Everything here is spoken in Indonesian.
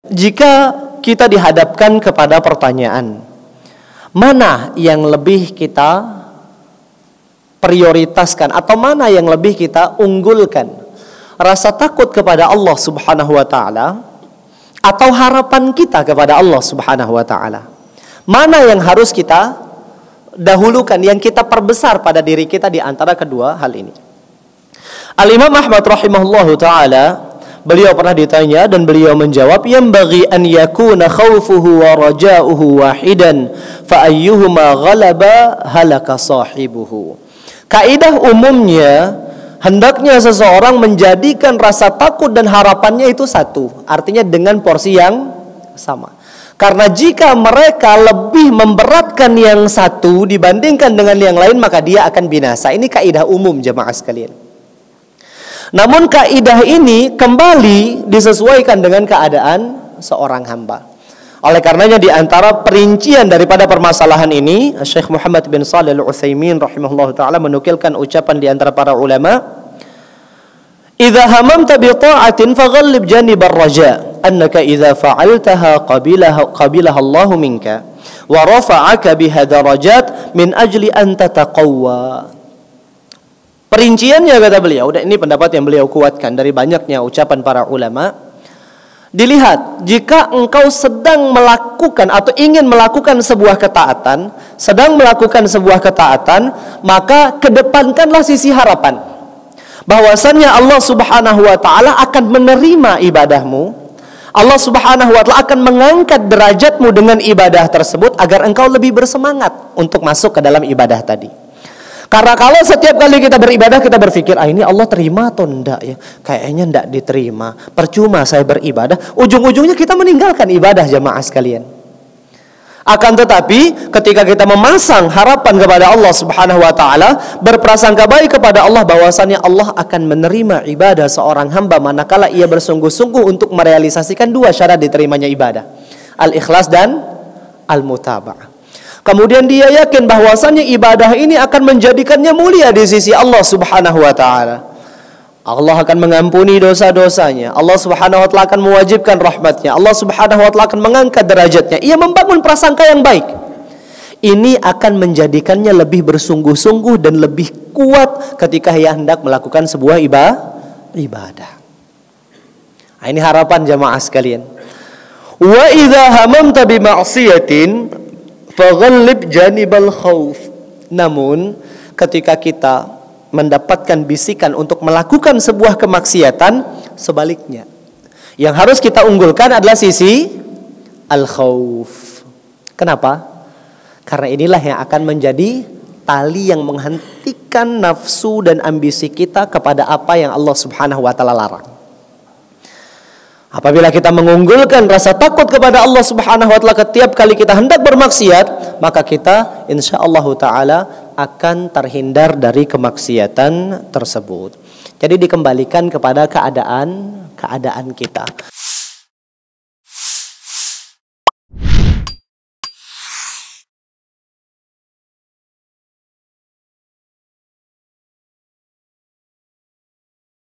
Jika kita dihadapkan kepada pertanyaan, mana yang lebih kita prioritaskan atau mana yang lebih kita unggulkan? Rasa takut kepada Allah Subhanahu wa taala atau harapan kita kepada Allah Subhanahu wa taala? Mana yang harus kita dahulukan, yang kita perbesar pada diri kita di antara kedua hal ini? Al-Imam Ahmad rahimahullahu taala, beliau pernah ditanya dan beliau menjawab, "Yanbaghi an yakuna khawfuhu wa raja'uhu wahidan, fa ayyuhuma ghalaba halaka sahibuhu." Kaidah umumnya, hendaknya seseorang menjadikan rasa takut dan harapannya itu satu, artinya dengan porsi yang sama. Karena jika mereka lebih memberatkan yang satu dibandingkan dengan yang lain, maka dia akan binasa. Ini kaidah umum jemaah sekalian. Namun kaidah ini kembali disesuaikan dengan keadaan seorang hamba. Oleh karenanya di antara perincian daripada permasalahan ini, Syekh Muhammad bin Shalih Al-Utsaimin rahimahullahu taala menukilkan ucapan di antara para ulama, "Idza hamamta bi ta'atin faghallib janib ar-raja, annaka idza fa'altaha qabilaha Allahu minka wa rafa'aka biha darajat min ajli an tataqawwa." Perinciannya kata beliau, dan ini pendapat yang beliau kuatkan dari banyaknya ucapan para ulama. Dilihat, jika engkau sedang melakukan atau ingin melakukan sebuah ketaatan, maka kedepankanlah sisi harapan. Bahwasannya Allah Subhanahu wa taala akan menerima ibadahmu. Allah Subhanahu wa taala akan mengangkat derajatmu dengan ibadah tersebut agar engkau lebih bersemangat untuk masuk ke dalam ibadah tadi. Karena kalau setiap kali kita beribadah kita berpikir, ini Allah terima atau enggak ya? Kayaknya enggak diterima. Percuma saya beribadah. Ujung-ujungnya kita meninggalkan ibadah jemaah sekalian. Akan tetapi ketika kita memasang harapan kepada Allah Subhanahu wa taala, berprasangka baik kepada Allah bahwasannya Allah akan menerima ibadah seorang hamba manakala ia bersungguh-sungguh untuk merealisasikan dua syarat diterimanya ibadah, al-ikhlas dan al-mutaba'ah. Kemudian dia yakin bahwasannya ibadah ini akan menjadikannya mulia di sisi Allah Subhanahu wa taala. Allah akan mengampuni dosa-dosanya. Allah Subhanahu wa taala akan mewajibkan rahmatnya. Allah Subhanahu wa taala akan mengangkat derajatnya. Ia membangun prasangka yang baik. Ini akan menjadikannya lebih bersungguh-sungguh dan lebih kuat ketika ia hendak melakukan sebuah ibadah. Ini harapan jamaah sekalian. Wa idza hamamta bi ma'siyatin faghallib janibal khauf. Namun ketika kita mendapatkan bisikan untuk melakukan sebuah kemaksiatan, sebaliknya yang harus kita unggulkan adalah sisi al-khauf. Kenapa? Karena inilah yang akan menjadi tali yang menghentikan nafsu dan ambisi kita kepada apa yang Allah Subhanahu wa taala larang. Apabila kita mengunggulkan rasa takut kepada Allah Subhanahu wa taala setiap kali kita hendak bermaksiat, maka kita insyaallah taala akan terhindar dari kemaksiatan tersebut. Jadi dikembalikan kepada keadaan kita.